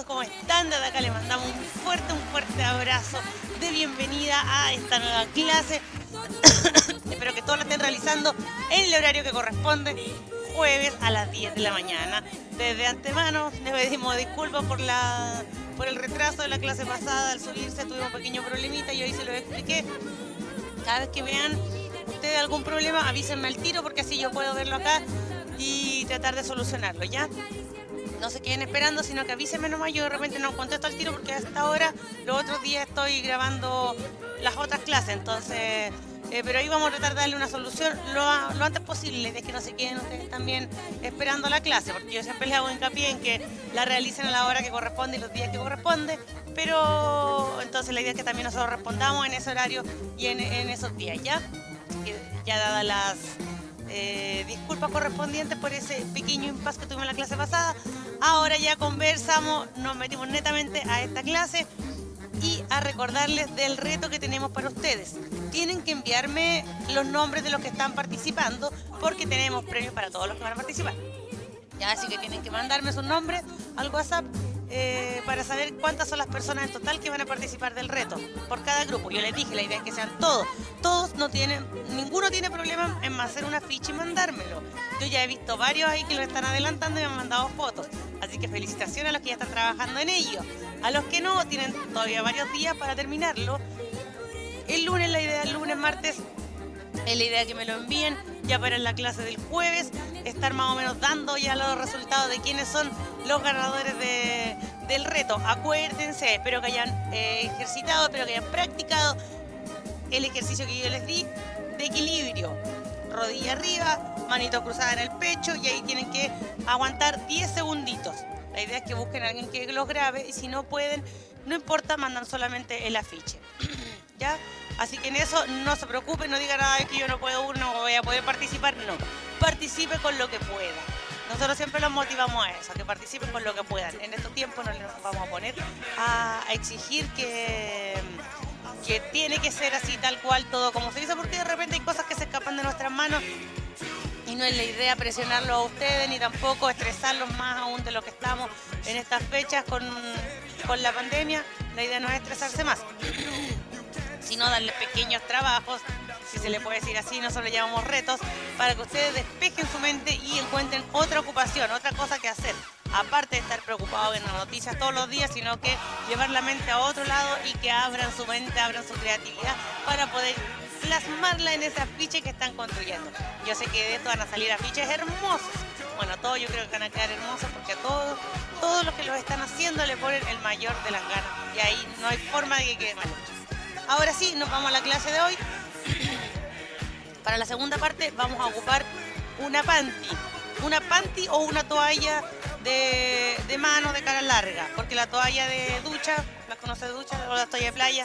todos, ¿cómo están? Desde acá les mandamos un fuerte abrazo de bienvenida a esta nueva clase. Espero que todos lo estén realizando en el horario que corresponde, jueves a las 10 de la mañana. Desde antemano les pedimos disculpas por el retraso de la clase pasada. Al subirse tuvimos un pequeño problemita y hoy se lo expliqué. Cada vez que vean ustedes algún problema, avísenme al tiro porque así yo puedo verlo acá y tratar de solucionarlo, ¿ya? No se queden esperando, sino que avísenme nomás. Yo de repente no contesto al tiro porque hasta ahora, los otros días estoy grabando las otras clases, entonces... pero ahí vamos a tratar de darle una solución lo antes posible. La idea es que no se queden ustedes también esperando la clase, porque yo siempre les hago hincapié en que la realicen a la hora que corresponde y los días que corresponde, pero entonces la idea es que también nosotros respondamos en ese horario y en esos días, ¿ya? Ya dadas las disculpas correspondientes por ese pequeño impasse que tuvimos en la clase pasada, ahora ya conversamos, nos metimos netamente a esta clase y a recordarles del reto que tenemos para ustedes. Tienen que enviarme los nombres de los que están participando porque tenemos premios para todos los que van a participar. Ya, así que tienen que mandarme sus nombres al WhatsApp para saber cuántas son las personas en total que van a participar del reto por cada grupo. Yo les dije, la idea es que sean todos. Ninguno tiene problema en hacer una ficha y mandármelo. Yo ya he visto varios ahí que lo están adelantando y me han mandado fotos. Así que felicitaciones a los que ya están trabajando en ello. A los que no, tienen todavía varios días para terminarlo. El lunes, martes, es la idea que me lo envíen ya para la clase del jueves, estar más o menos dando ya los resultados de quiénes son los ganadores del reto. Acuérdense, espero que hayan ejercitado, espero que hayan practicado el ejercicio que yo les di de equilibrio. Rodilla arriba, manito cruzada en el pecho y ahí tienen que aguantar 10 segunditos. La idea es que busquen a alguien que los grabe y si no pueden, no importa, mandan solamente el afiche. ¿Ya? Así que en eso no se preocupen, no digan nada, es que yo no puedo, no voy a poder participar. No, participe con lo que pueda. Nosotros siempre los motivamos a eso, a que participen con lo que puedan. En estos tiempos no les vamos a poner a exigir que tiene que ser así tal cual todo como se dice, porque de repente hay cosas que se escapan de nuestras manos y no es la idea presionarlos a ustedes ni tampoco estresarlos más aún de lo que estamos en estas fechas con la pandemia. La idea no es estresarse más, sino darle pequeños trabajos, si se le puede decir así, nosotros le llamamos retos, para que ustedes despejen su mente y encuentren otra ocupación, otra cosa que hacer, aparte de estar preocupados en las noticias todos los días, sino que llevar la mente a otro lado y que abran su mente, abran su creatividad para poder plasmarla en ese afiche que están construyendo. Yo sé que de esto van a salir afiches hermosos. Bueno, todos yo creo que van a quedar hermosos porque a todos los que los están haciendo le ponen el mayor de las ganas y ahí no hay forma de que quede mal. Ahora sí, nos vamos a la clase de hoy. Para la segunda parte vamos a ocupar una panty o una toalla de mano de cara larga, porque la toalla de ducha, ¿las conoce de ducha? O la toalla de playa,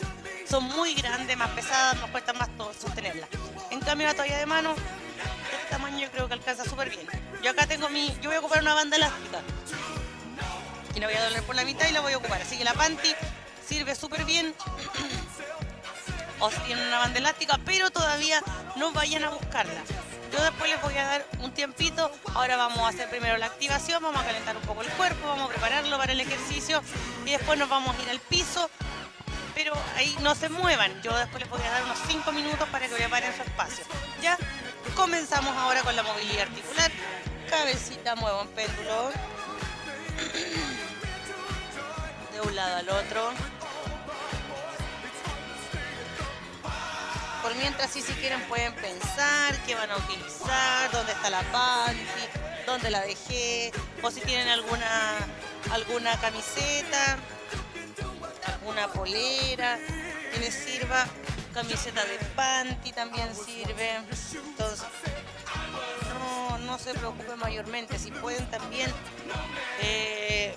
son muy grandes, más pesadas, nos cuesta más sostenerla. En cambio la toalla de mano, de este tamaño yo creo que alcanza súper bien. Yo acá tengo yo voy a ocupar una banda elástica y la voy a doblar por la mitad y la voy a ocupar, así que la panty sirve súper bien. O si tienen una banda elástica, pero todavía no vayan a buscarla. Yo después les voy a dar un tiempito. Ahora vamos a hacer primero la activación, vamos a calentar un poco el cuerpo, vamos a prepararlo para el ejercicio y después nos vamos a ir al piso. Pero ahí no se muevan. Yo después les voy a dar unos 5 minutos para que preparen su espacio. Ya, comenzamos ahora con la movilidad articular. Cabecita, muevo en péndulo. De un lado al otro. Por mientras, si quieren, pueden pensar qué van a utilizar, dónde está la panty, dónde la dejé, o si tienen alguna camiseta, alguna polera que les sirva, camiseta de panty también sirve. Entonces, no se preocupen mayormente, si pueden también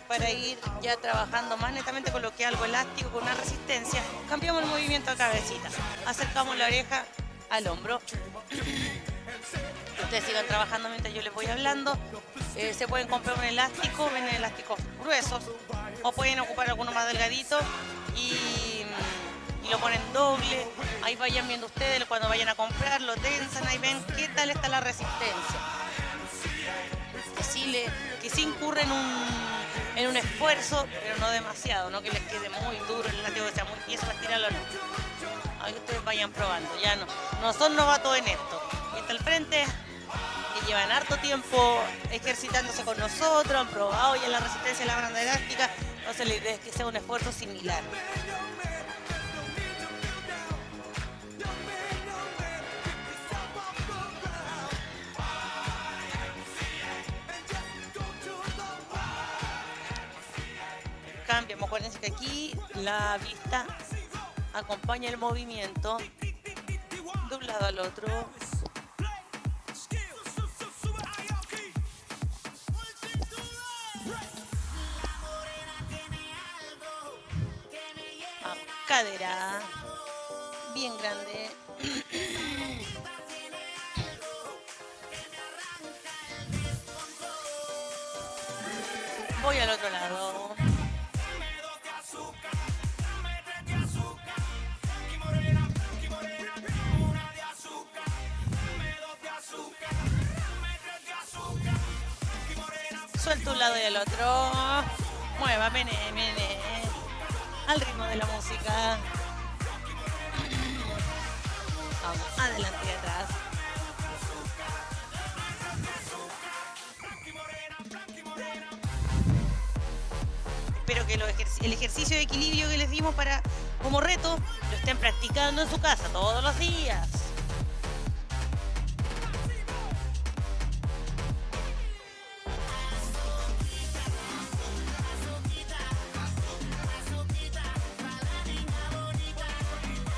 para ir ya trabajando más netamente con lo que es algo elástico, con una resistencia, cambiamos el movimiento de cabecita, acercamos la oreja al hombro. Ustedes sigan trabajando mientras yo les voy hablando. Se pueden comprar un elástico, venden elásticos gruesos, o pueden ocupar alguno más delgadito y lo ponen doble. Ahí vayan viendo ustedes cuando vayan a comprar, lo tensan, ahí ven qué tal está la resistencia. Que sí incurre en un esfuerzo, pero no demasiado, no que les quede muy duro el látigo, que sea muy tieso para estirarlo, no. A que ustedes vayan probando, ya no son novatos en esto. Y está al frente, que llevan harto tiempo ejercitándose con nosotros, han probado ya la resistencia de la banda elástica, entonces la idea es que sea un esfuerzo similar. Cambiamos, acuérdense que aquí la vista acompaña el movimiento de un lado al otro. Cadera bien grande. Voy al otro lado. Suelto un lado y el otro. Mueva, mene. Al ritmo de la música. Vamos, adelante y atrás. Espero que el ejercicio de equilibrio que les dimos como reto lo estén practicando en su casa todos los días.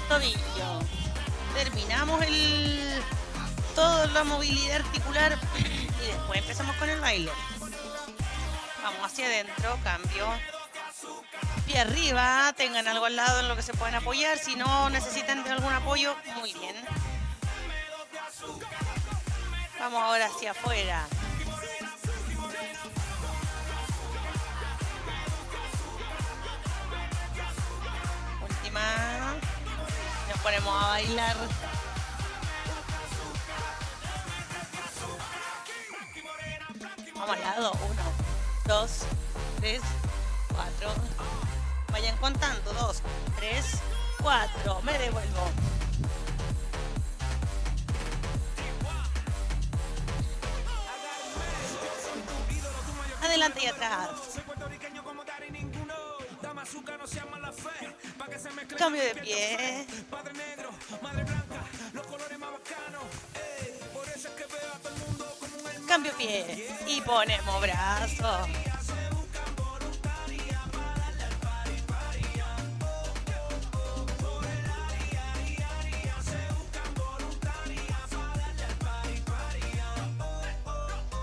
Tobillo. Terminamos toda la movilidad articular y después empezamos con el baile. Vamos hacia adentro, cambio. Pie arriba, tengan algo al lado en lo que se pueden apoyar. Si no necesitan de algún apoyo, muy bien. Vamos ahora hacia afuera. Última. Nos ponemos a bailar. Vamos al lado. 1, 2, 3, 4. Vayan contando. 2, 3, 4. Me devuelvo. Adelante y atrás. Cambio de pie. Cambio pie. Y ponemos brazo.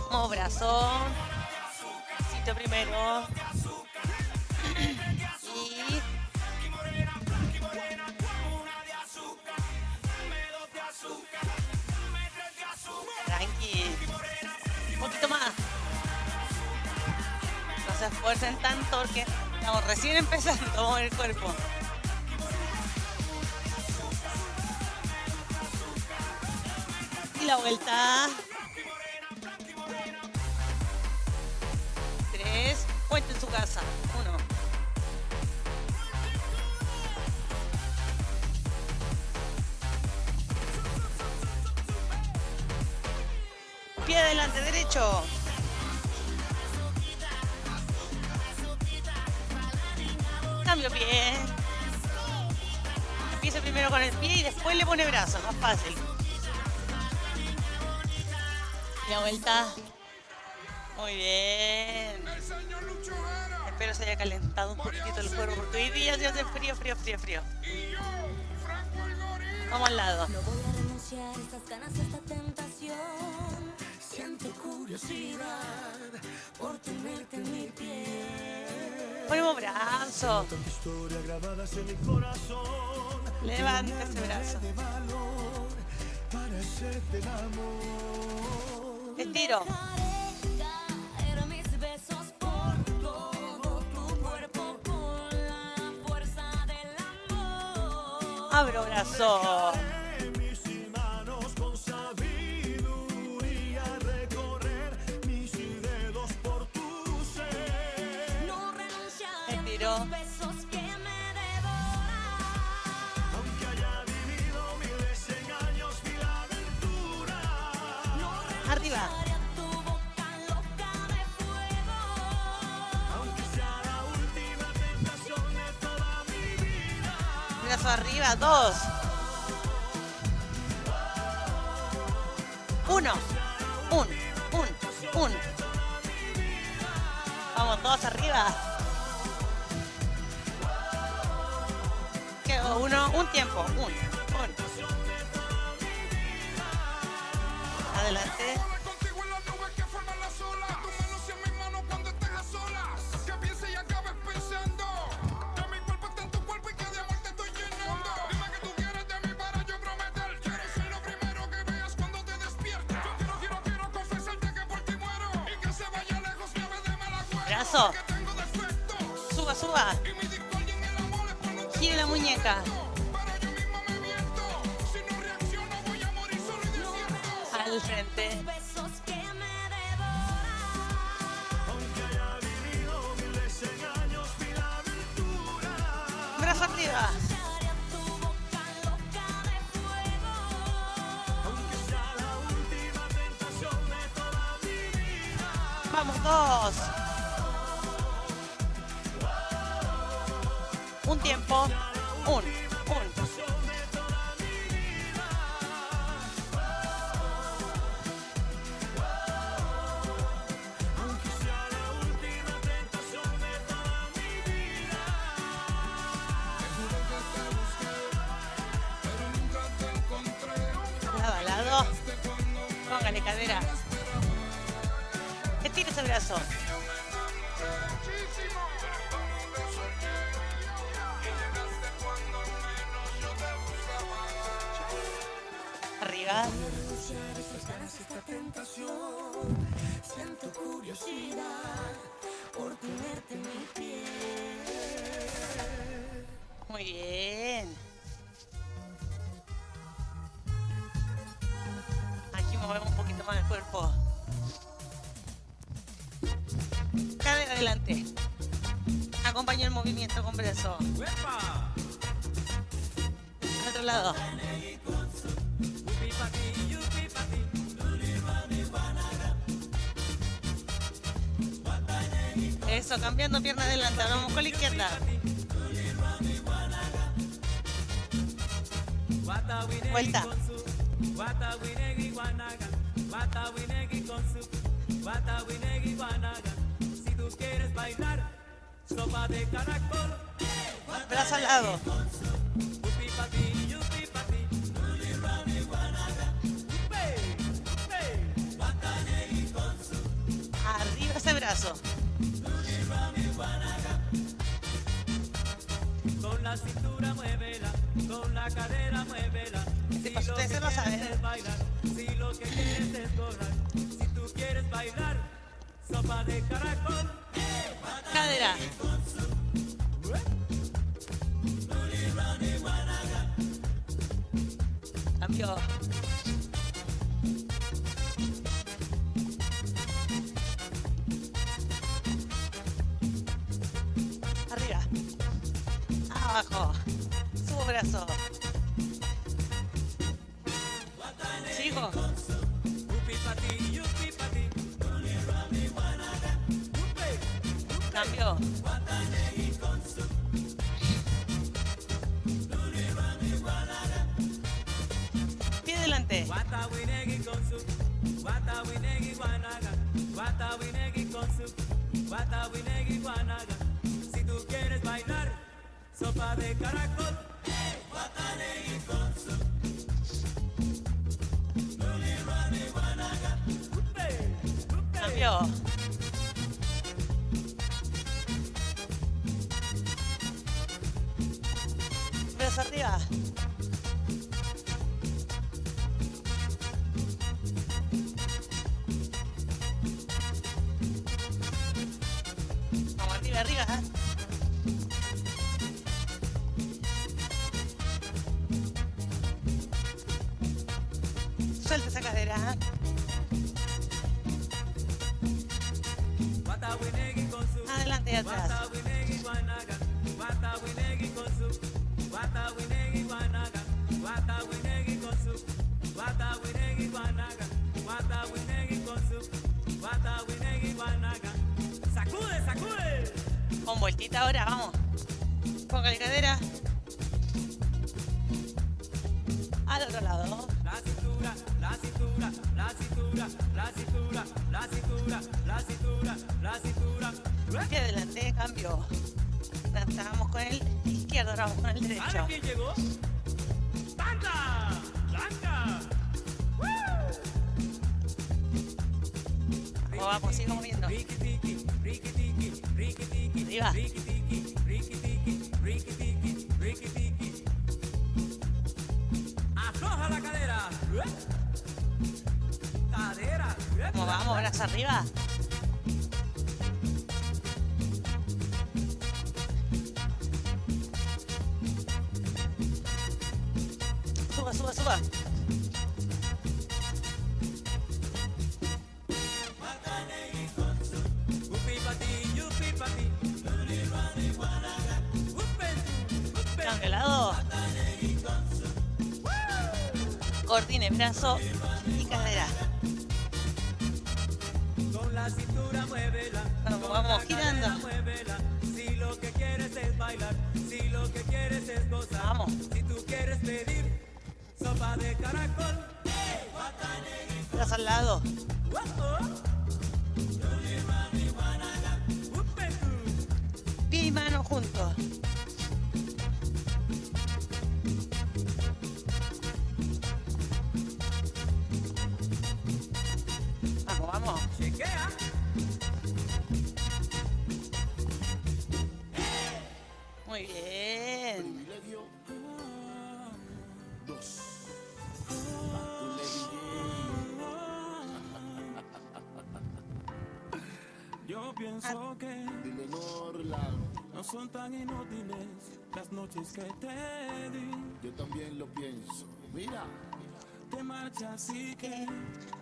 Como brazo. Sitio primero. Y tranqui. Un poquito más. No se esfuercen tanto porque estamos recién empezando a mover el cuerpo. Y la vuelta. 3. Cuente en su casa. 1. Pie adelante derecho. Cambio pie. Empieza primero con el pie y después le pone brazo, más fácil. Y la vuelta. Muy bien. Espero se haya calentado un poquitito el cuerpo porque hoy día se hace frío. Vamos al lado. No voy a renunciar a estas ganas, a esta tentación. Siento curiosidad por tenerte en mi piel. Ponemos brazo. Levanta ese brazo. Estiro. Abro brazo. Arriba. Brazo arriba, 2. 1. 1. Vamos todos arriba. Quedó uno, un tiempo. Un. Adelante. Brazo. Suba. Gire la muñeca. Al frente. Brazo arriba. Vamos, 2. Un tiempo. Un. Lado a lado. Póngale cadera. Estire ese brazo. Arriba. Siento curiosidad por tenerte en mi piel. Muy bien. Aquí movemos un poquito más el cuerpo. Cadera adelante. Acompaña el movimiento con brazo. Al otro lado. Eso, cambiando pierna adelante. Vamos con la izquierda. Vuelta. Si tú quieres bailar, sopa de caracol. Brazo al lado. Arriba ese brazo. Con la cintura muévela, con la cadera muévela. Este paso ustedes se lo saben. Si lo que quieres es gozar, si tú quieres bailar, sopa de caracol. Cadera. Cambio. Arriba. Abajo. Subo brazo. Sigo. Cambio. Pie delante. Si tú quieres bailar, sopa de caracol. Cambio. Brazo arriba. Vamos arriba. Suelta esa cadera. Adelante y atrás. Wata winegi con vueltita ahora, vamos. Póngale cadera. Al otro lado. La cintura, la cintura, la cintura, la cintura, la cintura, la cintura, la cintura. Y adelante, cambio. Estábamos con el izquierdo, ahora vamos con el derecho. ¿Sabe quién llegó? ¡Blanca! ¡Blanca! Vamos, sigo moviendo. Ricky tiki, Ricky tiki, Ricky tiki, Arriba. Ricky tiki, Ricky tiki, Ricky tiki, Ricky tiki. Afloja la cadera. Cadera. ¿Cómo vamos? Brazos arriba. Suba, suba, suba. Yupi pa' ti, yupi pa' ti. Cambio de lado. Coordine brazo y cadera. Con la cintura muévela. Vamos, con vamos la girando. cadera muévela. Si lo que quieres es bailar, si lo que quieres es gozar, Vamos. si tú quieres pedir sopa de caracol, Brazo al lado. Pie y mano juntos. Vamos, vamos. chequea. Muy bien. Privilegio 2. Yo pienso que Dile Norland, no son tan inútiles las noches que te di. yo también lo pienso. Mira, Te marchas y que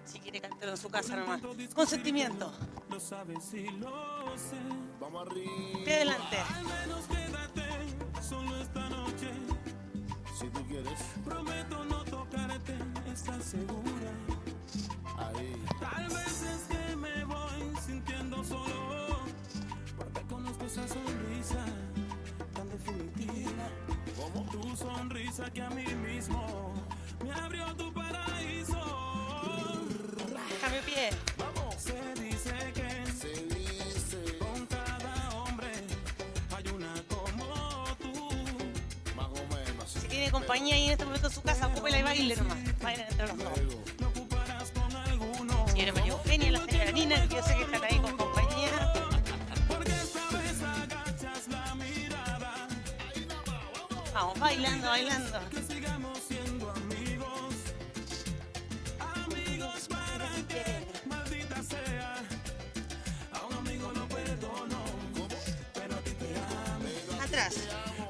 Si quiere cantar en su casa nomás. Con sentimiento. lo sabes y lo sé. vamos arriba. Pie adelante. Al menos quédate solo esta noche. Si tú quieres, Prometo no tocarte, ¿estás segura? ahí. Tal vez es que me voy sintiendo solo, porque conozco esa sonrisa tan definitiva. ¿Cómo? Tu sonrisa que a mí mismo me abrió tu paraíso. Cambio pie. Se dice que Se dice con cada hombre hay una como tú. más o menos. Si tiene compañía ahí en este momento en su casa, ocúpela y baile nomás. Bailen entre los dos. Luego, No ocuparás con alguno, Señora María Eugenia, la señora Nina, que yo sé que están ahí con compañía. porque esta vez agachas la mirada. Vamos, bailando, bailando. Que sigamos siendo amigos, amigos para que maldita sea. A un amigo lo perdono, pero a ti te amo. Atrás.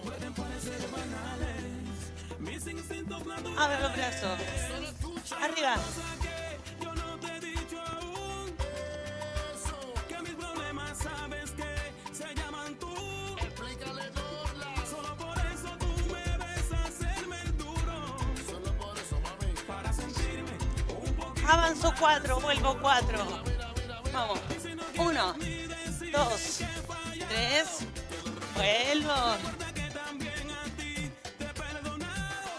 Pueden parecer banales mis instintos naturales. Abre los brazos. Arriba. Que yo no te he dicho aún que mis problemas sabes que se llaman tú. explícale Norland. Solo por eso tú me ves hacerme el duro, Solo por eso, mami. para sentirme un poquito. Avanzó 4, vuelvo 4. Vamos. 1, 2, 3. Vuelvo. Que también a ti te he perdonado.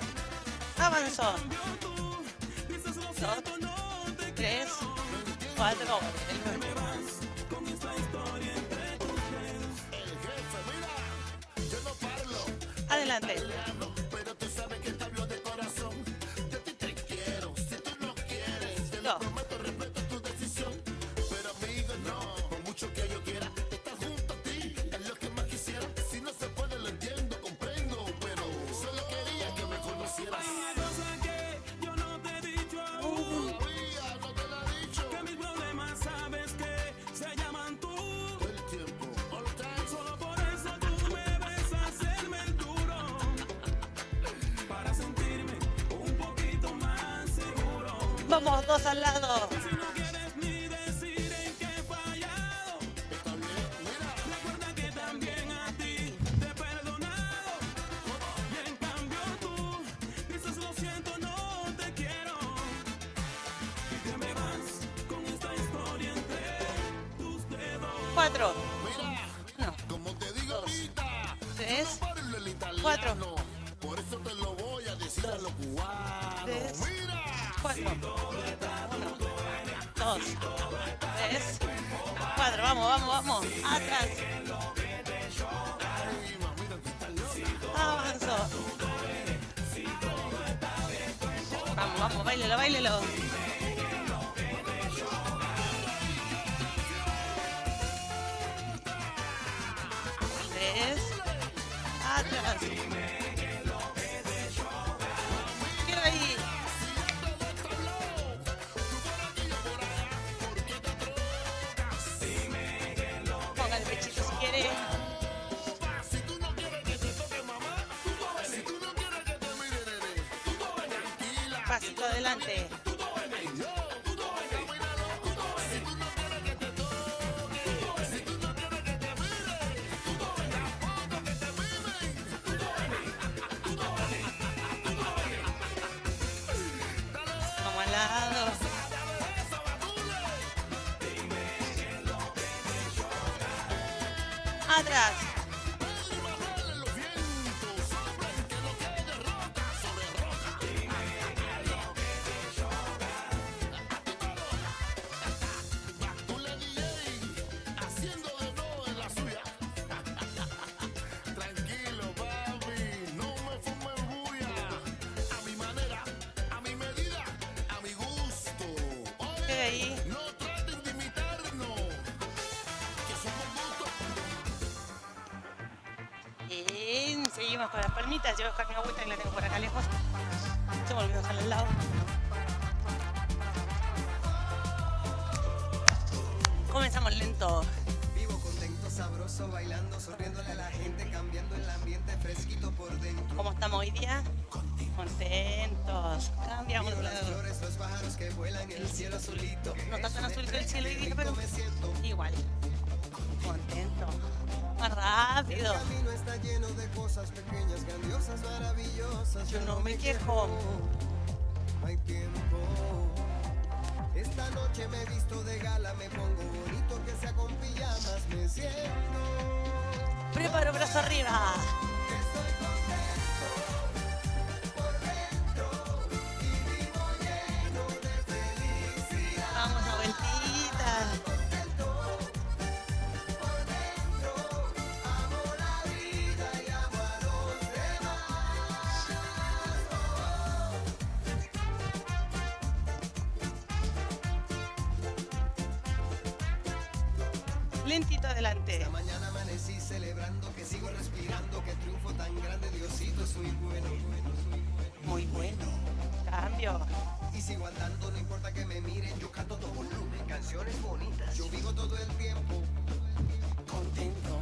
Avanzó. Dices lo 2, siento, no te 3, 4. con esta historia entre tus dedos. El jefe, mira, yo no parlo, Adelante. pero tú sabes que te hablo de corazón. Yo a ti te quiero, si tú no quieres, te lo Go. prometo, respeto tu decisión. Pero amigo, no, por mucho que yo quiera estar junto a ti, es lo que más quisiera. Si no se puede, lo entiendo, comprendo, pero solo quería que me conocieras. Una cosa que yo no te he dicho aún, Todavía no te lo he dicho. que mis problemas sabes que se llaman tú. Todo el tiempo, all the time. Solo por eso tú me ves hacerme el duro, para sentirme un poquito más seguro. Vamos, 2 al lado. Si no quieres ni decir en qué he fallado, Está bien, mira. recuerda que también a ti te he perdonado. Y en cambio tú dices lo siento, no te quiero. Y te me vas con esta historia entre tus dedos. 4. Mira, No. como te digo, 3, 4, 1, 2, 3, 4, vamos, atrás. Avanzo. Vamos, báilelo. 3, atrás. Quiero ahí. Ponga el pechito si quiere. Pasito adelante. Vamos al lado. Atrás. Tranquilo, papi, no me fumes bulla. A mi manera, a mi medida, a mi gusto. ¿Qué Oye, ahí? no traten de imitarnos, que somos gustos. Bien, seguimos con las palmitas. Yo voy a buscar mi agüita que la tengo por acá lejos. Se me olvidó dejarla al lado. Comenzamos lento. Vivo contento, sabroso, bailando, sonriéndole a la gente, cambiando el ambiente fresquito por dentro. ¿Cómo estamos hoy día? Contentos. Cambiamos de Las lado. flores, los pájaros que vuelan, el cielo azulito. No está tan azulito el cielo hoy día, pero Me siento. igual. Contento. Más rápido. El camino está lleno de cosas pequeñas, grandiosas, maravillosas. Yo no me quejo. Hay tiempo. Esta noche me he visto de gala, me pongo bonito, que sea con pijamas, me siento. Preparo brazo arriba. Estoy contento por dentro y vivo lleno de felicidad. Vamos a vueltita. Contento por dentro, amo la vida y amo a los demás. Lentito adelante. Esta mañana amanecí celebrando que sigo respirando, que triunfo tan grande, Diosito es muy bueno. Muy bueno. Cambio. Y sigo andando, no importa que me miren, yo canto todo volumen, canciones bonitas. Yo vivo todo el tiempo. Contento.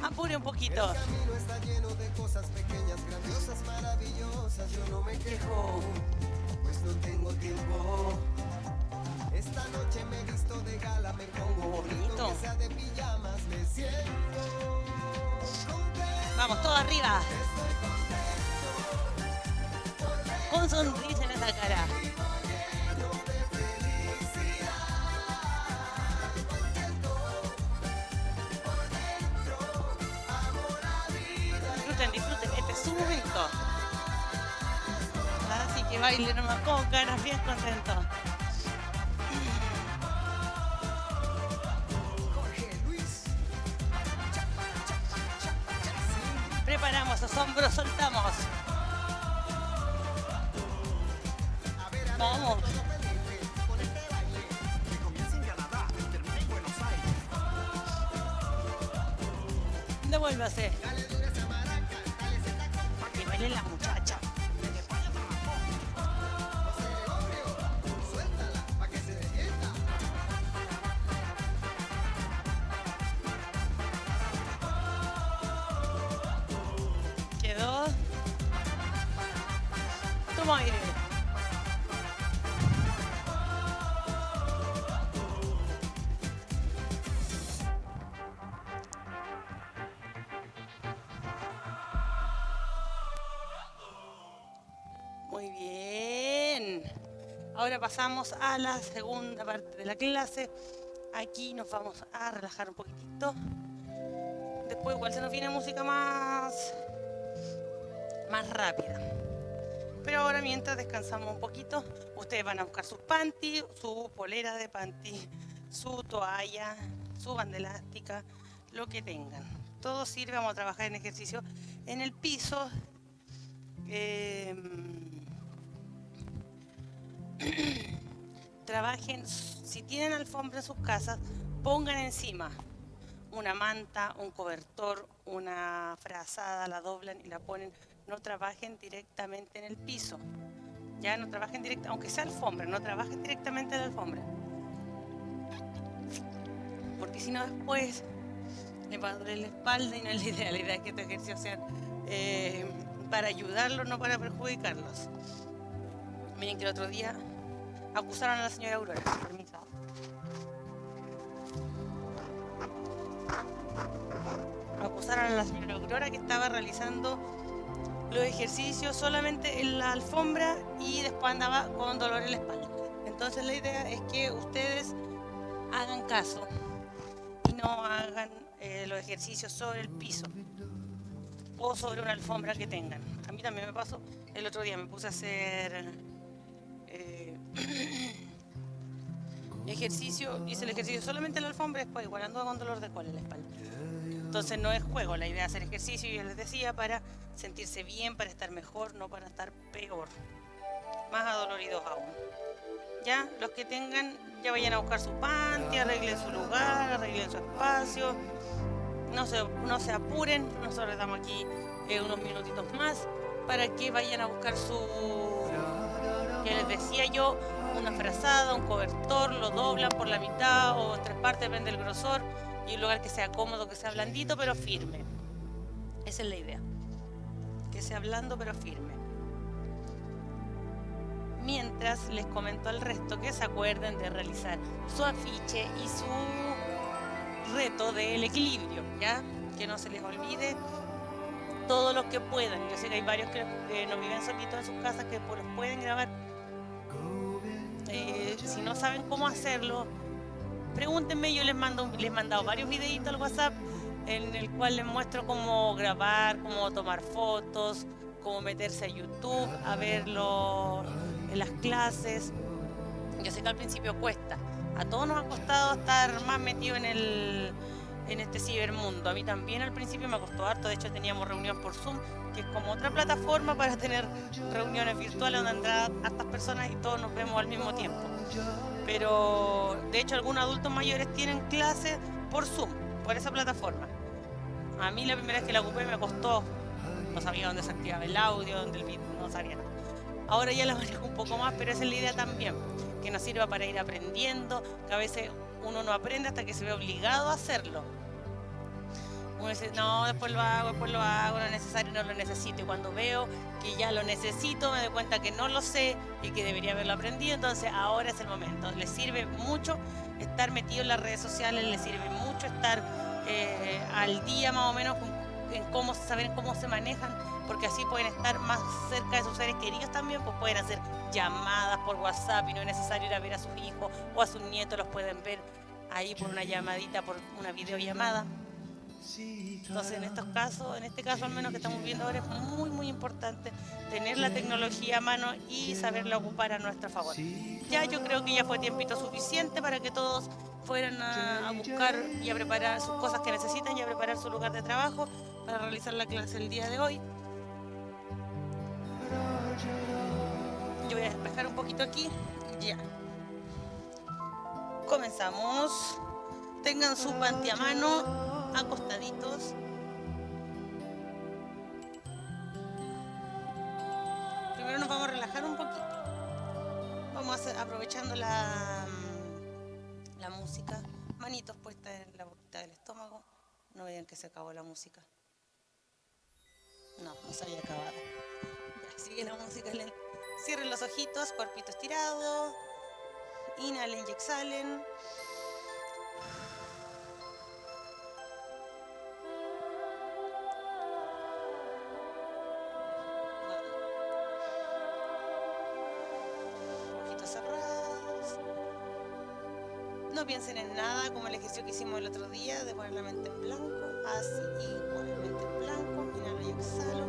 Apure un poquito. El camino está lleno de cosas pequeñas, grandiosas, maravillosas. Yo no me quejo, pues no tengo tiempo. Esta noche me he visto de gala, me pongo bonito, Bonito. que sea de pijamas, me siento contento. Vamos, todo arriba. Con sonrisa en esa cara. Disfruten, este es su momento. Así que bailen nomás con ganas, bien contentos. Preparamos los hombros, soltamos. Vamos. Devuélvase. Que baile la muchacha. Quedó. Toma aire. Muy bien. Ahora pasamos a la segunda parte de la clase. Aquí nos vamos a relajar un poquitito. Después igual se nos viene música más rápida. ahora, mientras descansamos un poquito, ustedes van a buscar sus panty, su polera de panty, su toalla, su banda elástica, lo que tengan. Todo sirve, vamos a trabajar en ejercicio en el piso. Trabajen, si tienen alfombra en sus casas, pongan encima una manta, un cobertor, una frazada, la doblan y la ponen. No trabajen directamente en el piso. Ya no trabajen directamente, aunque sea alfombra, no trabajen directamente en la alfombra. Porque si no después les va a doler la espalda y no es la idea. La idea es que estos ejercicios sean para ayudarlos, no para perjudicarlos. Miren que el otro día acusaron a la señora Aurora. Permiso. Acusaron a la señora Aurora que estaba realizando los ejercicios solamente en la alfombra y después andaba con dolor en la espalda. Entonces la idea es que ustedes hagan caso y no hagan los ejercicios sobre el piso o sobre una alfombra que tengan. A mí también me pasó, el otro día me puse a hacer ejercicio, hice el ejercicio solamente en la alfombra y después igual ando con dolor de cola en la espalda. Entonces no es juego, la idea es hacer ejercicio, yo les decía, para sentirse bien, para estar mejor, no para estar peor, más adoloridos aún. Ya, los que tengan, ya vayan a buscar su panty, arreglen su lugar, arreglen su espacio, no se apuren, nosotros les damos aquí unos minutitos más para que vayan a buscar su, que les decía yo, una frazada, un cobertor, lo doblan por la mitad o en 3 partes, depende del grosor, y un lugar que sea cómodo, que sea blandito pero firme. Esa es la idea, que sea blando pero firme. Mientras les comento al resto que se acuerden de realizar su afiche y su reto del equilibrio, ¿ya? Que no se les olvide todos los que puedan. Yo sé que hay varios que no viven solitos en sus casas que los pueden grabar. Si no saben cómo hacerlo, pregúntenme, yo les he mandado varios videitos al WhatsApp en el cual les muestro cómo grabar, cómo tomar fotos, cómo meterse a YouTube, a verlo en las clases. Yo sé que al principio cuesta, a todos nos ha costado estar más metidos en este cibermundo. A mí también al principio me costó harto, de hecho teníamos reuniones por Zoom, que es como otra plataforma para tener reuniones virtuales donde entran hartas personas y todos nos vemos al mismo tiempo. Pero de hecho algunos adultos mayores tienen clases por Zoom, por esa plataforma. A mí la primera vez que la ocupé me costó, no sabía dónde se activaba el audio, dónde el video, no sabía nada. Ahora ya la manejo un poco más, pero esa es la idea también, que nos sirva para ir aprendiendo, que a veces uno no aprende hasta que se ve obligado a hacerlo. Uno dice, no, después lo hago, no es necesario, no lo necesito. Y cuando veo que ya lo necesito, me doy cuenta que no lo sé y que debería haberlo aprendido. Entonces ahora es el momento. Les sirve mucho estar metido en las redes sociales, les sirve mucho estar al día más o menos en saber cómo se manejan, porque así pueden estar más cerca de sus seres queridos también, pues pueden hacer llamadas por WhatsApp y no es necesario ir a ver a sus hijos o a sus nietos, los pueden ver ahí por una llamadita, por una videollamada. Entonces en este caso al menos que estamos viendo ahora, es muy muy importante tener la tecnología a mano y saberla ocupar a nuestro favor. Ya yo creo que ya fue tiempito suficiente para que todos fueran a buscar y a preparar sus cosas que necesitan y a preparar su lugar de trabajo para realizar la clase el día de hoy. Yo voy a despejar un poquito aquí. Ya. Comenzamos. Tengan su panty a mano, acostaditos. Primero nos vamos a relajar un poquito. Vamos a hacer, aprovechando la música, manitos puestas en la boquita del estómago. No vean que se acabó la música. No se había acabado. Ya, sigue la música lenta. Cierren los ojitos, cuerpito estirado. Inhalen y exhalen. Ojitos cerrados. No piensen en nada, como el ejercicio que hicimos el otro día de poner la mente en blanco. Así, igual, mente en blanco. Inhalo y exhalo.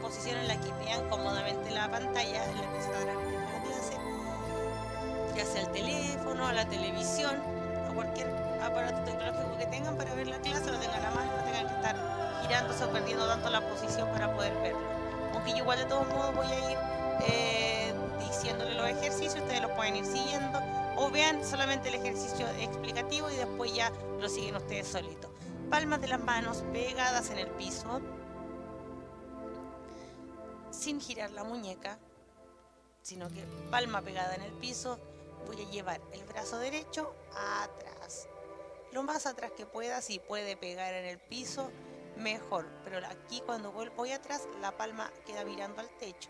posición en la que vean cómodamente la pantalla en la que se está transmitiendo la clase, ya sea el teléfono, a la televisión, a cualquier aparato tecnológico que tengan para ver la clase, lo tengan a mano, no tengan que estar girándose o perdiendo tanto la posición para poder verlo. Aunque yo igual de todos modos voy a ir diciéndole los ejercicios, ustedes los pueden ir siguiendo o vean solamente el ejercicio explicativo y después ya lo siguen ustedes solitos. Palmas de las manos pegadas en el piso, sin girar la muñeca, sino que palma pegada en el piso. Voy a llevar el brazo derecho atrás, lo más atrás que pueda. Si puede pegar en el piso, mejor, pero aquí cuando voy atrás, la palma queda mirando al techo.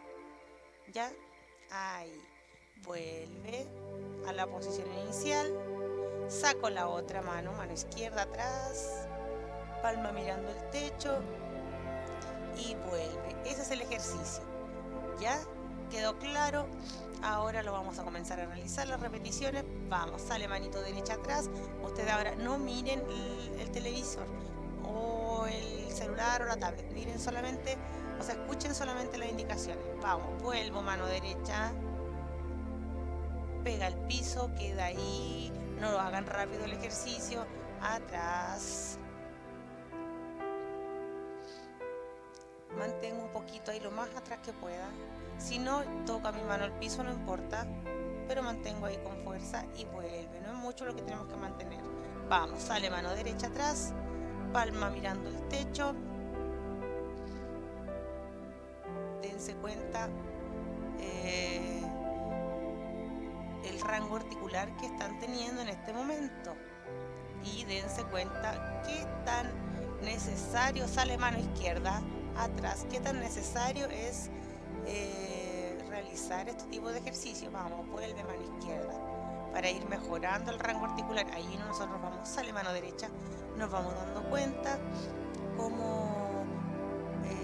¿Ya? Ahí. Vuelve a la posición inicial. Saco la otra mano, mano izquierda atrás, palma mirando el techo y vuelve. Ese es el ejercicio. ¿Ya? ¿Quedó claro? Ahora lo vamos a comenzar a realizar las repeticiones. Vamos, sale manito derecha atrás. Ustedes ahora no miren el televisor o el celular o la tablet. Miren solamente, o sea, escuchen solamente las indicaciones. Vamos, vuelvo, mano derecha. Pega el piso, queda ahí. No lo hagan rápido el ejercicio. Atrás. Mantengo un poquito ahí lo más atrás que pueda. Si no, toca mi mano al piso, no importa, pero mantengo ahí con fuerza y vuelve. No es mucho lo que tenemos que mantener. Vamos, sale mano derecha atrás, palma mirando el techo. Dense cuenta el rango articular que están teniendo en este momento. Y dense cuenta qué tan necesario, sale mano izquierda atrás, qué tan necesario es realizar este tipo de ejercicio. Vamos, vuelve mano izquierda para ir mejorando el rango articular. Ahí nosotros vamos, sale mano derecha, nos vamos dando cuenta cómo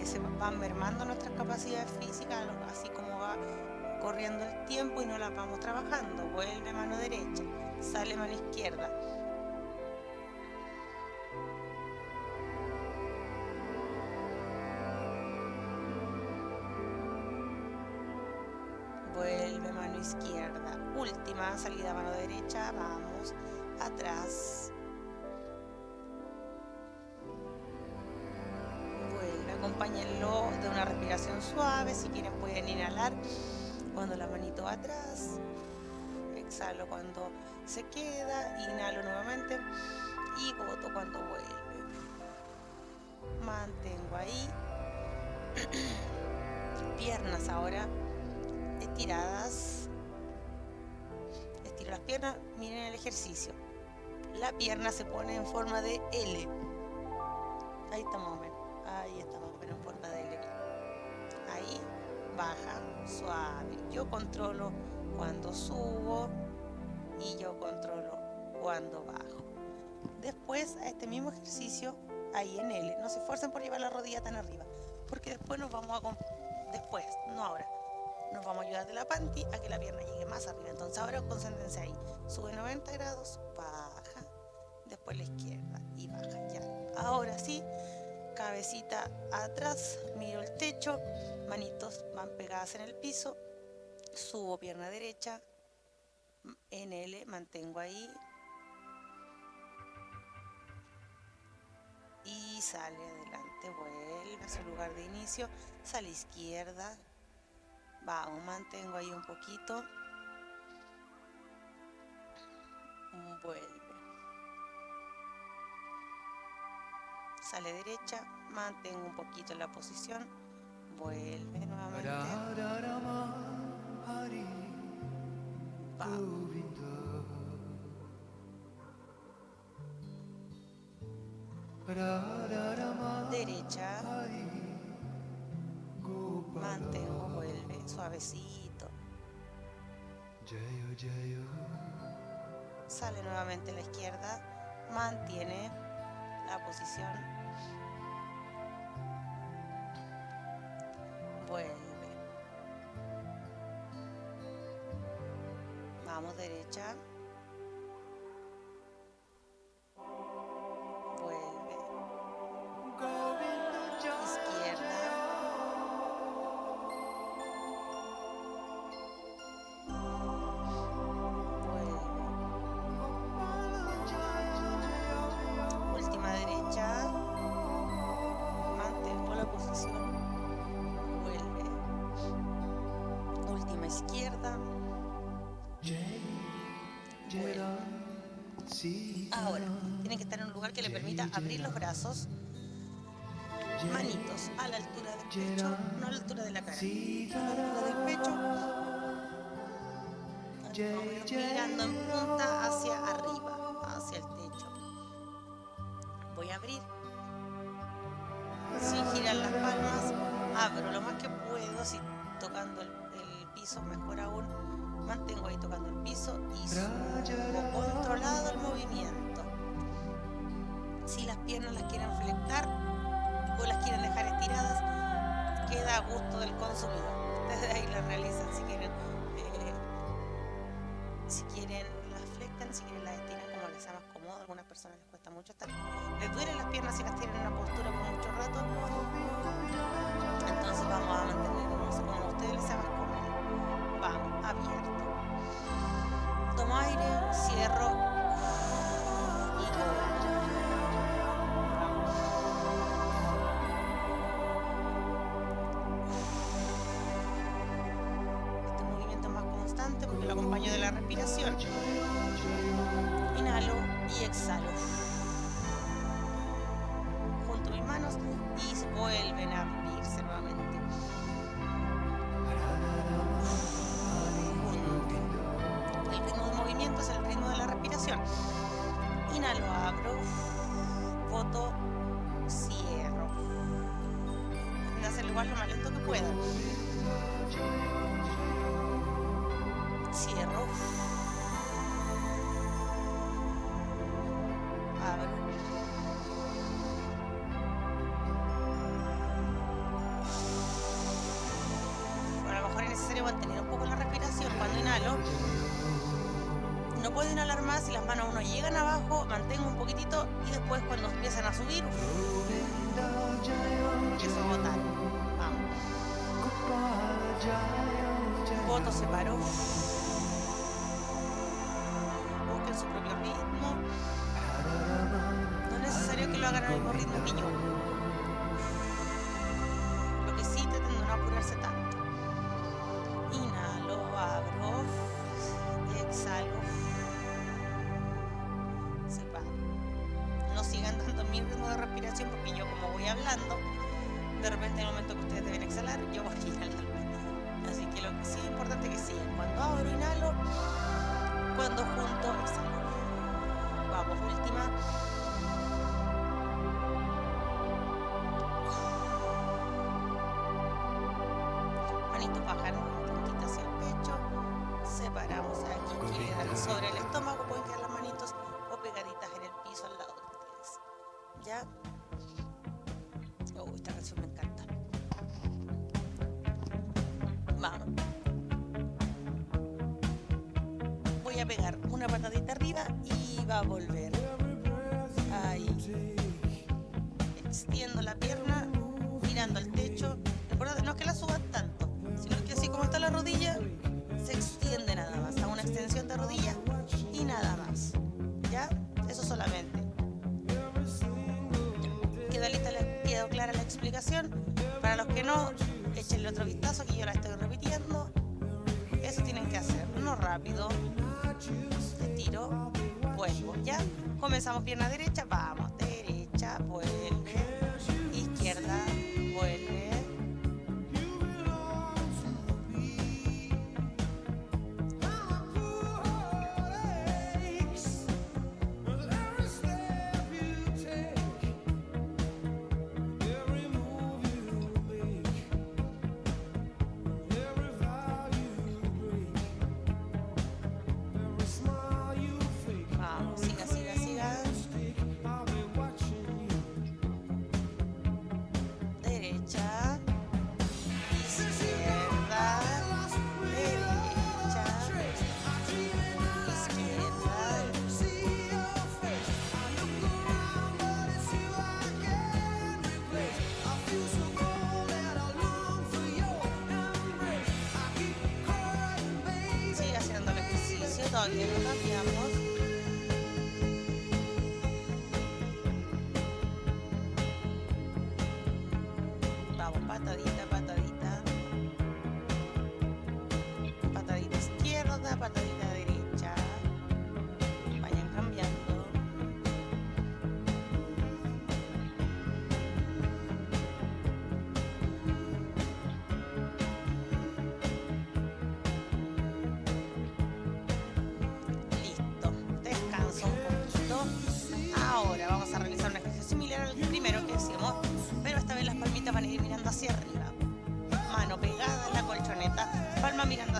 se van mermando nuestras capacidades físicas, así como va corriendo el tiempo y no las vamos trabajando. Vuelve mano derecha, sale mano izquierda. Vuelve mano izquierda. Última salida mano derecha. Vamos atrás. Vuelve. Acompáñenlo de una respiración suave. Si quieren pueden inhalar cuando la manito va atrás. Exhalo cuando se queda. Inhalo nuevamente. Y boto cuando vuelve. Mantengo ahí. Piernas ahora estiradas. Estiro las piernas, miren el ejercicio. La pierna se pone en forma de L. Ahí estamos, ahí estamos en forma de L. Ahí baja, suave. Yo controlo cuando subo y yo controlo cuando bajo. Después a este mismo ejercicio, ahí en L. No se esfuercen por llevar la rodilla tan arriba, porque después nos vamos a... Después, no ahora. Nos vamos a ayudar de la panty a que la pierna llegue más arriba. Entonces ahora concéntrense ahí. Sube 90 grados, baja, después la izquierda y baja. Ya. Ahora sí, cabecita atrás, miro el techo, manitos van pegadas en el piso, subo pierna derecha, en L, mantengo ahí y sale adelante, vuelve a su lugar de inicio, sale izquierda. Vamos, mantengo ahí un poquito. Vuelve. Sale derecha, mantengo un poquito en la posición. Vuelve nuevamente. Vamos. Derecha. Mantengo, vuelve, suavecito. Sale nuevamente a la izquierda, mantiene la posición. Vuelve. Vamos, derecha. Vuelve. Izquierda. Ahora, tienen que estar en un lugar que le permita abrir los brazos, manitos a la altura del pecho, no a la altura de la cara, a la altura del pecho, mirando en punta hacia arriba, hacia el techo. Voy a abrir, sin girar las palmas, abro lo más que puedo, si tocando el piso mejor aún, mantengo ahí tocando el piso y subo controlado el movimiento. Si las piernas las quieren flectar o las quieren dejar estiradas, queda a gusto del consumidor. Ustedes ahí las realizan si quieren las flectan, si quieren las estiran como les sea más cómodo. A algunas personas les cuesta mucho estar, les duelen las piernas si las tienen en una postura por mucho rato. Entonces vamos a mantenernos como a ustedes les sea más cómodo. Vamos, abierto. Tomo aire, cierro y este movimiento es más constante porque lo acompaño de la respiración. Inhalo y exhalo. Junto mis manos y vuelven a abrirse nuevamente. El ritmo del movimiento es el ritmo de la respiración. Inhalo, abro, boto, cierro. Voy a hacerlo igual lo más lento que pueda. Cierro. Abro. Bueno, a lo mejor es necesario mantener un poco la respiración cuando inhalo. No puedo inhalar más si las manos no llegan abajo, mantengo un poquitito y después cuando empiezan a subir, empiezo a botar. Vamos. Boto, separo. Busquen su propio ritmo. No es necesario que lo hagan al mismo ritmo que yo. Lo que sí, traten de no apurarse tanto. Inhalo, abro, exhalo, separo. No sigan dando mi ritmo de respiración porque yo como voy hablando, de repente en el momento que ustedes deben exhalar, yo voy inhalando. Así que lo que sí es importante que sigan. Cuando abro, inhalo. Cuando junto, exhalo. Vamos, última. Manitos bajan una puntita hacia el pecho. Separamos aquí, quedan sobre el estómago. Pueden quedar las manitos o pegaditas en el piso al lado de ustedes. ¿Ya? Oh, esta canción me encanta. Vamos. Voy a pegar una patadita arriba y va a volver. Ahí. Extiendo la pierna, mirando al techo. No es que la suban tanto, sino que así como está la rodilla, se extiende nada más. Hago una extensión de rodilla y nada más. ¿Ya? Eso solamente. ¿Quedó clara la explicación? Para los que no, échenle otro vistazo que yo la estoy repitiendo. Eso tienen que hacer, no rápido. Estiro, vuelvo. ¿Ya? Comenzamos pierna derecha, vamos. Derecha, vuelve. Izquierda, vuelve. Vamos, siga, siga, siga. Derecha, izquierda, derecha, izquierda. Sigue haciendo el ejercicio, todavía no cambiamos. Vamos, patadita, patadita. Patadita izquierda, patadita derecha. Vayan cambiando.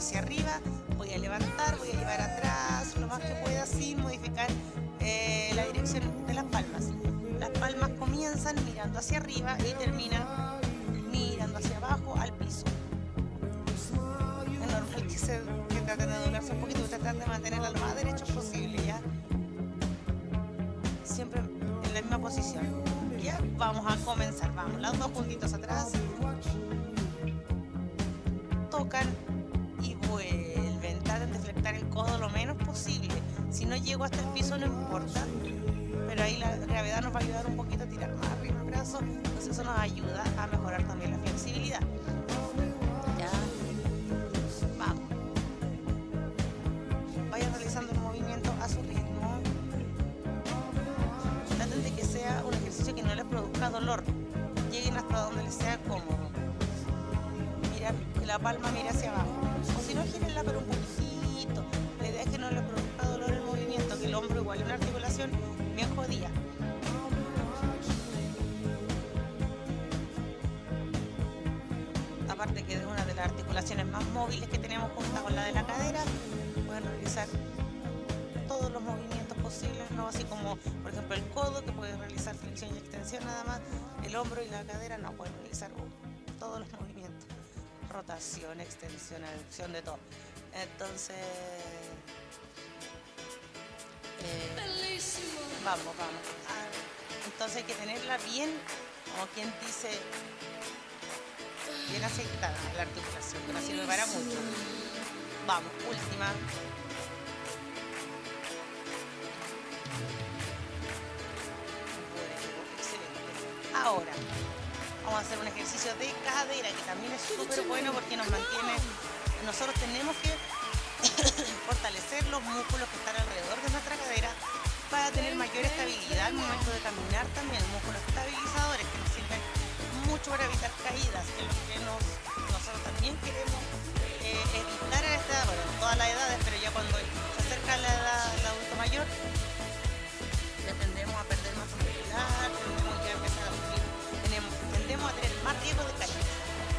hacia arriba, voy a levantar, voy a llevar atrás lo más que pueda sin modificar la dirección de las palmas. Las palmas comienzan mirando hacia arriba y terminan mirando hacia abajo al piso. Es normal que traten de doblarse un poquito, traten de mantenerla lo más derecho posible, ¿ya? Siempre en la misma posición. Ya, vamos a comenzar. Vamos, las dos puntitos atrás. Tocan y vuelven. Traten de flectar el codo lo menos posible. Si no llego hasta el piso no importa, pero ahí la gravedad nos va a ayudar un poquito a tirar más arriba el brazo, entonces eso nos ayuda a mejorar también la flexibilidad. Ya, vamos. Vayan realizando el movimiento a su ritmo. Traten de que sea un ejercicio que no les produzca dolor. Lleguen hasta donde les sea cómodo. Mirar, que la palma mire hacia abajo. O si no, gírenla pero un poquito. La idea es que no les produzca dolor el movimiento, que el hombro igual es una articulación bien jodida. Aparte que es una de las articulaciones más móviles que tenemos junto con la de la cadera, pueden realizar todos los movimientos posibles, no así como por ejemplo el codo, que puede realizar flexión y extensión nada más, el hombro y la cadera no, pueden realizar todos los movimientos, rotación, extensión, aducción, de todo. Entonces vamos. Entonces hay que tenerla bien, como quien dice, bien aceitada la articulación, que no sirve para mucho. Vamos, última. Bueno, excelente. Ahora vamos a hacer un ejercicio de cadera que también es súper bueno porque nos mantiene. Nosotros tenemos que fortalecer los músculos que están alrededor de nuestra cadera para tener mayor estabilidad al momento de caminar también, músculos estabilizadores que nos sirven mucho para evitar caídas, que es lo que nosotros también queremos evitar a esta edad, bueno, en todas las edades, pero ya cuando se acerca la edad del adulto mayor, ya tendemos a perder masa muscular, tendemos a tener más riesgo de caídas.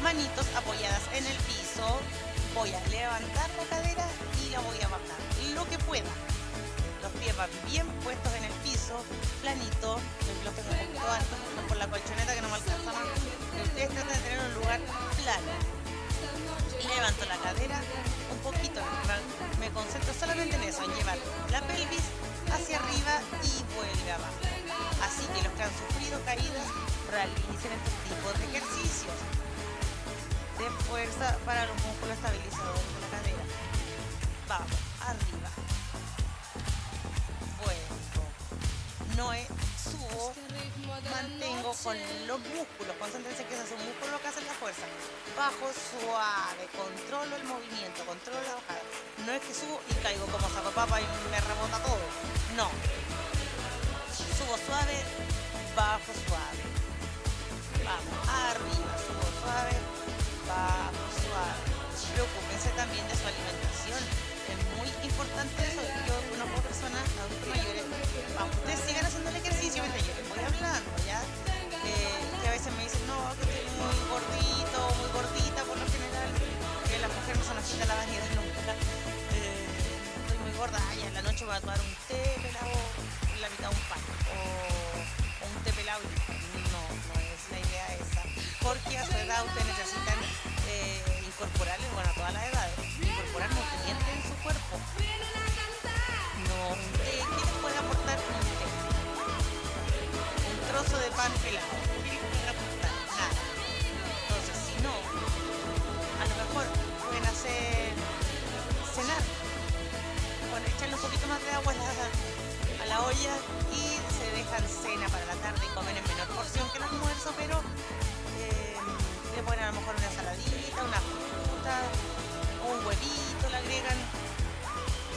Manitos apoyadas en el piso, voy a levantar la cadera y la voy a bajar, lo que pueda. Los pies van bien puestos en el piso, planito, los tengo un poquito altos por la colchoneta que no me alcanza más. Ustedes tratan de tener un lugar plano. Levanto la cadera un poquito, me concentro solamente en eso, en llevar la pelvis hacia arriba y vuelve abajo. Así que los que han sufrido caídas, realicen este tipo de ejercicios de fuerza para los músculos estabilizadores de la cadera. Vamos, arriba. No subo, mantengo con los músculos, concéntrense que esos son músculos los que hacen la fuerza. Bajo suave, controlo el movimiento, controlo la bajada. No es que subo y caigo como saco papa y me rebota todo. No. Subo suave, bajo suave. Vamos, arriba, subo suave, bajo suave. Preocúpense también de su alimentación. Es muy importante eso. Yo conozco personas, adultos mayores, aunque ustedes sigan haciendo el ejercicio mientras yo les voy hablando, ¿ya? Que a veces me dicen, no, que estoy muy gordito, muy gordita por lo general, que la mujer no se nos quita la vanidad nunca. Estoy muy gorda, en la noche voy a tomar un té pelado en la mitad de un pan, o un té pelado y no es la idea esa, porque a su edad ustedes necesitan incorporar, bueno, a todas las edades, incorporar nutrientes en su cuerpo. No, ¿qué les puede aportar un té? Un trozo de pan pelado. ¿Qué les puede aportar? Nada. Entonces, si no, a lo mejor pueden hacer cenar. Bueno, echarle un poquito más de agua a la olla y se dejan cena para la tarde y comen en menor porción que el almuerzo, pero le ponen a lo mejor una ensaladita, una fruta o un huevito, le agregan.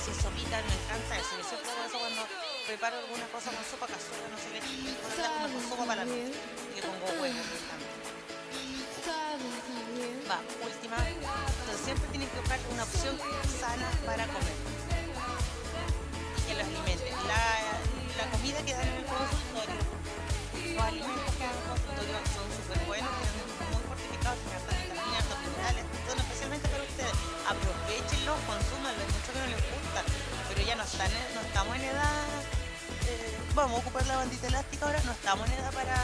Si es sopita, me encanta eso. Yo siempre hago eso cuando preparo alguna cosa con sopa, cazuela, no sé, le pongo sopa para la noche y le pongo huevo, me encanta. Va, última. Entonces siempre tienen que buscar una opción sana para comer y que los alimente. La comida que dan en el consultorio, los alimentos que dan en el consultorio son súper buenos, muy fortificados, tienen hartas vitaminas, hartos minerales, todo especialmente para ustedes. Aprovechen ocupar la bandita elástica ahora, no estamos en edad para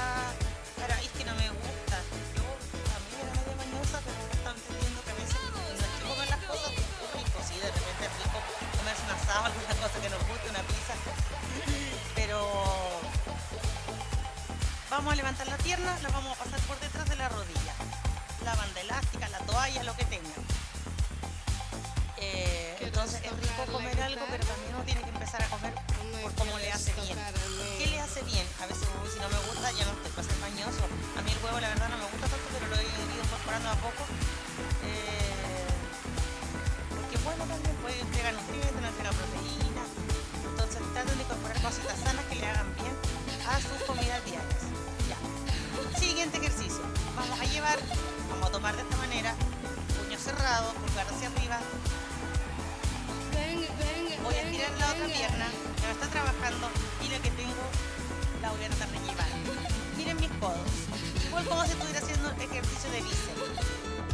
es que no me gusta. Yo también era media mañosa, pero ahora estaba entendiendo que a veces no es que comer las cosas rico, sí, de repente es rico comerse un asado, alguna cosa que nos guste, una pizza, pero vamos a levantar la pierna, la vamos a pasar por detrás de la rodilla, la banda elástica, la toalla, lo que tengan. Entonces es rico comer algo, pero también uno tiene que empezar a comer por cómo le hace bien. ¿Qué le hace bien? A veces si no me gusta ya no estoy para ser mañoso. A mí el huevo la verdad no me gusta tanto, pero lo he ido incorporando a poco. Porque bueno, también puede entregar nutrientes, no entrega proteína. Entonces traten de incorporar cositas sanas que le hagan bien a sus comidas diarias. Ya. Siguiente ejercicio. Vamos a tomar de esta manera, puño cerrado, pulgar hacia arriba. Voy a estirar la otra pierna, que me está trabajando, y la que tengo la voy a tratar de llevar. Miren mis codos, igual como si estuviera haciendo ejercicio de bíceps.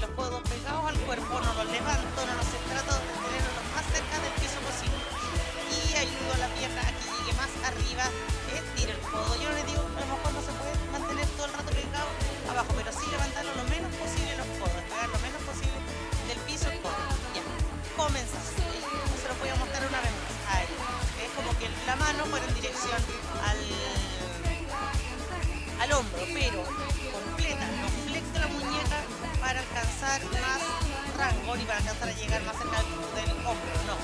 Los codos pegados al cuerpo, no los levanto, no los trato de tenerlos lo más cerca del piso posible. Y ayudo a la pierna a que llegue más arriba, estiro el codo. Yo no les digo, a lo mejor no se puede mantener todo el rato pegado abajo, pero sí levantarlo lo menos posible los codos, pegar lo menos posible del piso el codo. Ya, comenzamos. Se lo voy a mostrar una vez más. Ahí. Es como que la mano fuera en dirección al hombro, pero completa, no flecto la muñeca para alcanzar más rango y para alcanzar a llegar más cerca del hombro, no.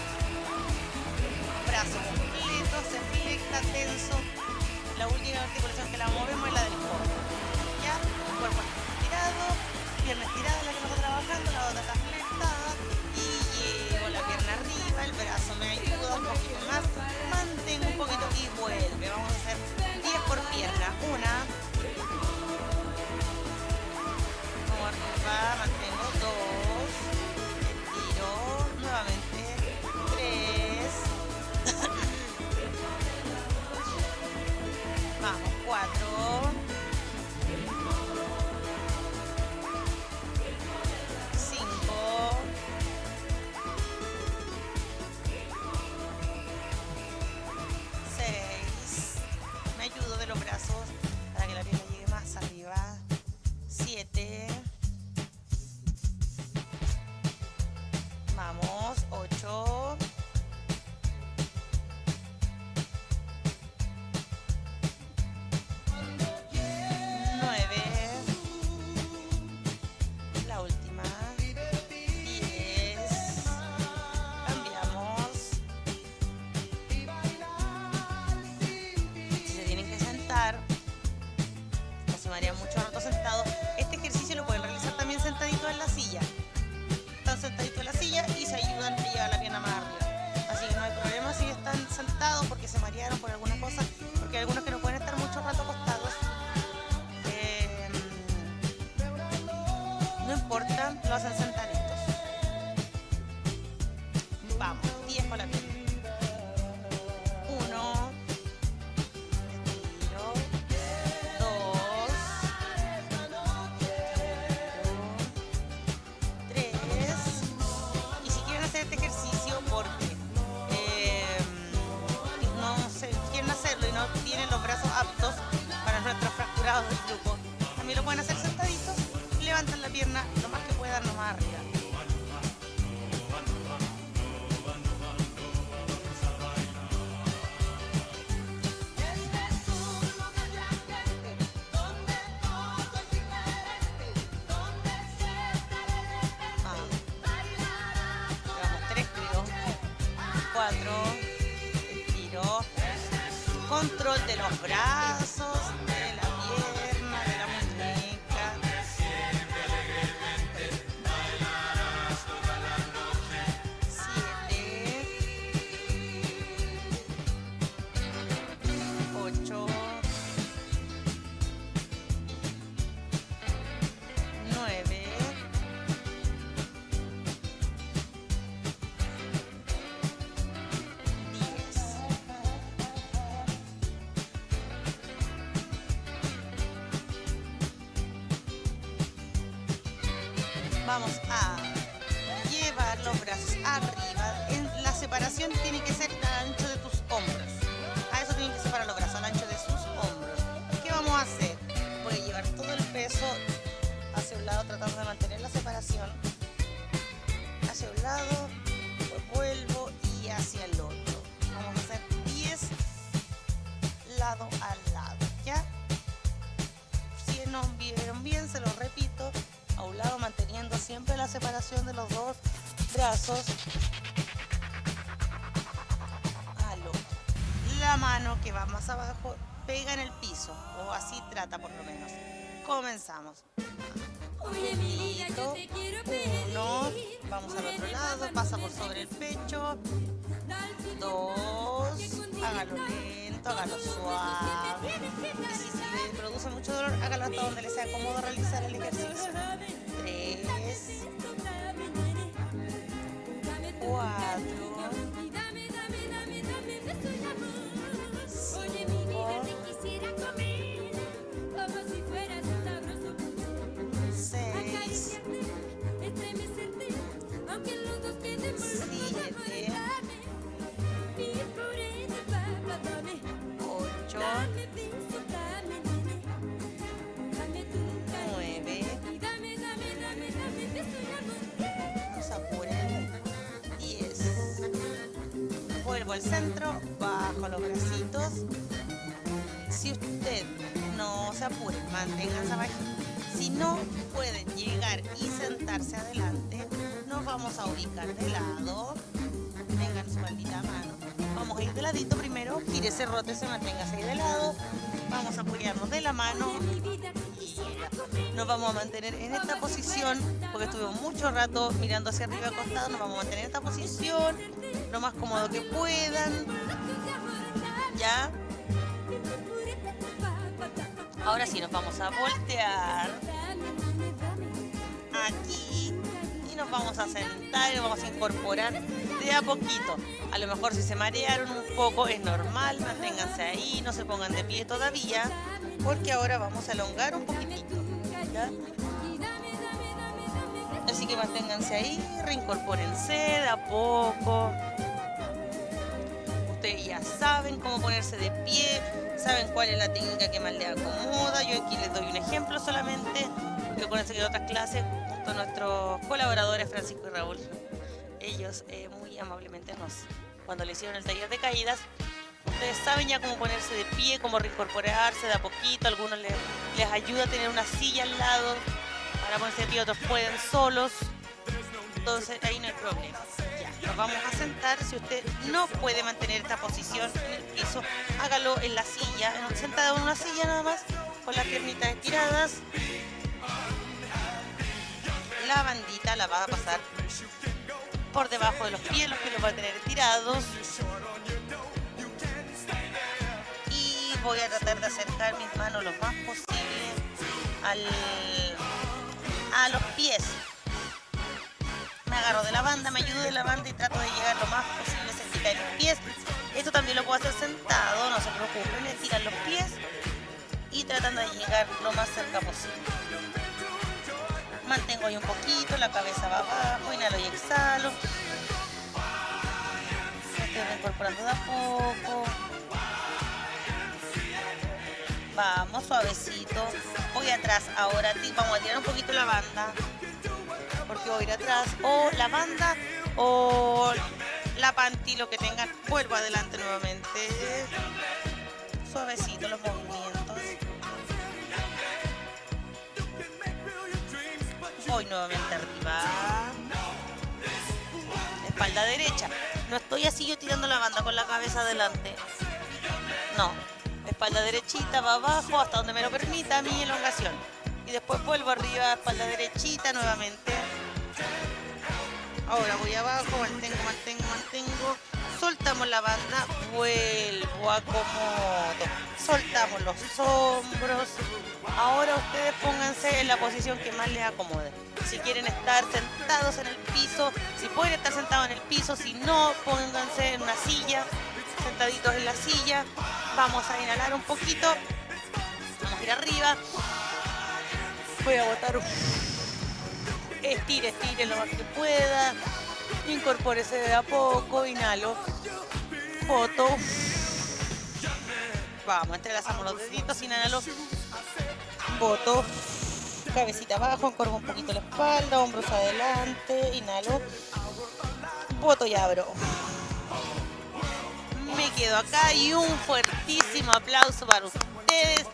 Brazo completo, se flecta, tenso. La última articulación que la movemos es la del codo. Ya, cuerpo estirado, pierna estirada, la que estamos trabajando, la otra está flectada y llevo la pierna arriba, el brazo me ayuda un poquito más, mantengo un poquito y vuelve. Vamos a hacer 10 por pierna. Una, como arriba, mantengo 2, estiro, nuevamente 3, vamos, 4, 5, 6, me ayudo de los brazos para que la pierna llegue más arriba, 7, vamos, 8, 9, la última, 10, cambiamos. Si se tienen que sentar o se marean mucho rato sentados, este ejercicio lo pueden realizar también sentaditos en la silla. Están sentaditos en la silla y se ayudan a llevar la pierna más arriba. Así que no hay problema si están sentados porque se marearon por alguna cosa, porque hay algunos que no pueden estar mucho rato acostados. No importa, lo hacen sentaditos. Vamos, 10 con la pierna. 1, estiro, 2, 3. Y si quieren hacer este ejercicio porque no sé, quieren hacerlo y no tienen los brazos aptos para nuestros fracturados del grupo, también lo pueden hacer sentaditos. Levantan la pierna lo más que puedan, lo más arriba. Llevamos 3, creo. 4, estiro. Control de los brazos, de la pierna, de la muñeca. 8, 9, 10. Vamos a llevar los brazos arriba. La separación tiene que ser al ancho de tus hombros. A eso tienen que separar los brazos, al ancho de no vieron bien, se los repito, a un lado manteniendo siempre la separación de los dos brazos. Halo. La mano que va más abajo pega en el piso, o así trata por lo menos. Comenzamos. Listo. 1, vamos al otro lado, pasa por sobre el pecho. 2, hágalo lento, hágalo suave. Y si se le produce mucho dolor, hágalo hasta donde le sea cómodo realizar el ejercicio. 3, 4, 6, 7, 8, 9, no se apuren, 10. Vuelvo al centro, bajo los bracitos. Si usted no se apure, manténganse abajo. Si no pueden llegar y sentarse adelante, nos vamos a ubicar de lado. Tengan su maldita mano. Vamos a ir de ladito primero, gírese, rótese, manténgase ahí de lado. Vamos a apoyarnos de la mano y nos vamos a mantener en esta posición, porque estuvimos mucho rato mirando hacia arriba acostado. Nos vamos a mantener en esta posición lo más cómodo que puedan. ¿Ya? Ahora sí, nos vamos a voltear aquí y nos vamos a sentar y nos vamos a incorporar de a poquito. A lo mejor si se marearon un poco es normal, manténganse ahí, no se pongan de pie todavía, porque ahora vamos a elongar un poquitito, ¿ya? Así que manténganse ahí, reincorpórense de a poco. Ustedes ya saben cómo ponerse de pie, saben cuál es la técnica que más les acomoda. Yo aquí les doy un ejemplo solamente. Recuerden que en otras clases, junto a nuestros colaboradores Francisco y Raúl, ellos muy amablemente cuando le hicieron el taller de caídas, ustedes saben ya cómo ponerse de pie, cómo reincorporarse de a poquito. Algunos les ayuda a tener una silla al lado para ponerse de pie, otros pueden solos. Entonces ahí no hay problema. Nos vamos a sentar. Si usted no puede mantener esta posición en el piso, hágalo en la silla, sentado en una silla nada más, con las piernitas estiradas. La bandita la va a pasar por debajo de los pies, los va a tener estirados. Y voy a tratar de acercar mis manos lo más posible a los pies. Me agarro de la banda, me ayudo de la banda y trato de llegar lo más posible cerquita de los pies. Esto también lo puedo hacer sentado, no se preocupen, estiran los pies y tratando de llegar lo más cerca posible. Mantengo ahí un poquito, la cabeza va abajo, inhalo y exhalo. Me estoy reincorporando de a poco. Vamos, suavecito. Voy atrás ahora, vamos a tirar un poquito la banda, porque voy a ir atrás, o la banda o la panty, lo que tengan. Vuelvo adelante nuevamente, suavecito los movimientos. Voy nuevamente arriba, espalda derecha. No estoy así yo tirando la banda con la cabeza adelante, no, espalda derechita va abajo hasta donde me lo permita mi elongación. Y después vuelvo arriba, espalda derechita nuevamente. Ahora voy abajo, mantengo. Soltamos la banda, vuelvo, acomodo. Soltamos los hombros. Ahora ustedes pónganse en la posición que más les acomode. Si quieren estar sentados en el piso, si pueden estar sentados en el piso, si no, pónganse en una silla, sentaditos en la silla. Vamos a inhalar un poquito. Vamos a ir arriba. Voy a botar. Estire lo más que pueda. Incorpórese de a poco. Inhalo. Boto. Vamos, entrelazamos los deditos. Inhalo. Boto. Cabecita abajo. Encorvo un poquito la espalda. Hombros adelante. Inhalo. Boto y abro. Me quedo acá y un fuertísimo aplauso para ustedes.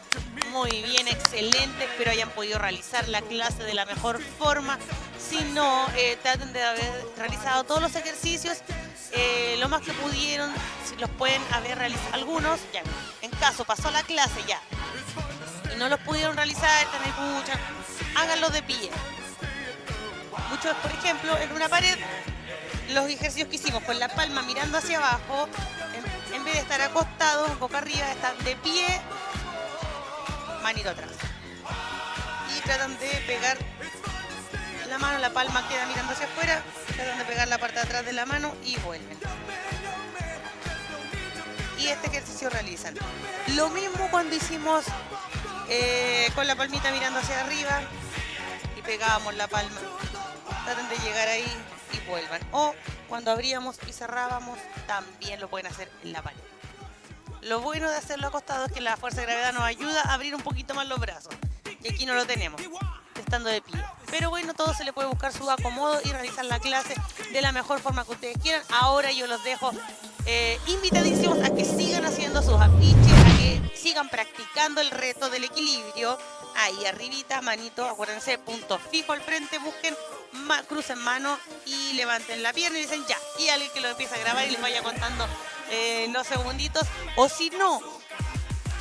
Muy bien, excelente. Espero hayan podido realizar la clase de la mejor forma. Si no, traten de haber realizado todos los ejercicios lo más que pudieron. Si los pueden haber realizado algunos, ya. En caso pasó la clase ya y no los pudieron realizar, están escuchan, háganlo de pie. Muchos, por ejemplo, en una pared, los ejercicios que hicimos con la palma mirando hacia abajo, en vez de estar acostados, boca arriba, están de pie, manito atrás. Y tratan de pegar la mano, la palma queda mirando hacia afuera, tratan de pegar la parte de atrás de la mano y vuelven. Y este ejercicio realizan. Lo mismo cuando hicimos con la palmita mirando hacia arriba y pegábamos la palma. Traten de llegar ahí y vuelvan. O cuando abríamos y cerrábamos, también lo pueden hacer en la pared. Lo bueno de hacerlo acostado es que la fuerza de gravedad nos ayuda a abrir un poquito más los brazos. Y aquí no lo tenemos, estando de pie. Pero bueno, todo se le puede buscar su acomodo y realizar la clase de la mejor forma que ustedes quieran. Ahora yo los dejo invitadísimos a que sigan haciendo sus afiches, a que sigan practicando el reto del equilibrio. Ahí arribita, manito, acuérdense, punto fijo al frente, busquen, crucen mano y levanten la pierna y dicen ya. Y alguien que lo empiece a grabar y les vaya contando los segunditos. O si no,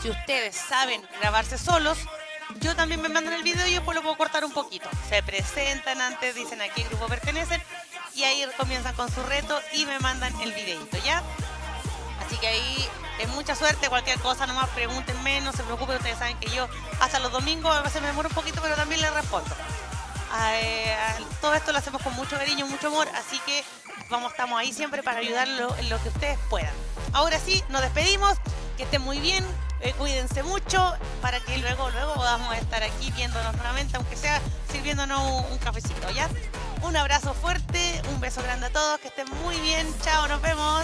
si ustedes saben grabarse solos, yo también me mandan el video y después lo puedo cortar un poquito. Se presentan antes, dicen a qué grupo pertenecen y ahí comienzan con su reto y me mandan el videito, ¿ya? Así que ahí mucha suerte, cualquier cosa nomás pregúntenme, no se preocupen, ustedes saben que yo hasta los domingos a veces me demoro un poquito, pero también les respondo. Todo esto lo hacemos con mucho cariño, mucho amor, así que estamos ahí siempre para ayudarlo en lo que ustedes puedan. Ahora sí, nos despedimos, que estén muy bien, cuídense mucho para que luego podamos estar aquí viéndonos nuevamente, aunque sea sirviéndonos un cafecito, ¿ya? Un abrazo fuerte, un beso grande a todos, que estén muy bien, chao, nos vemos.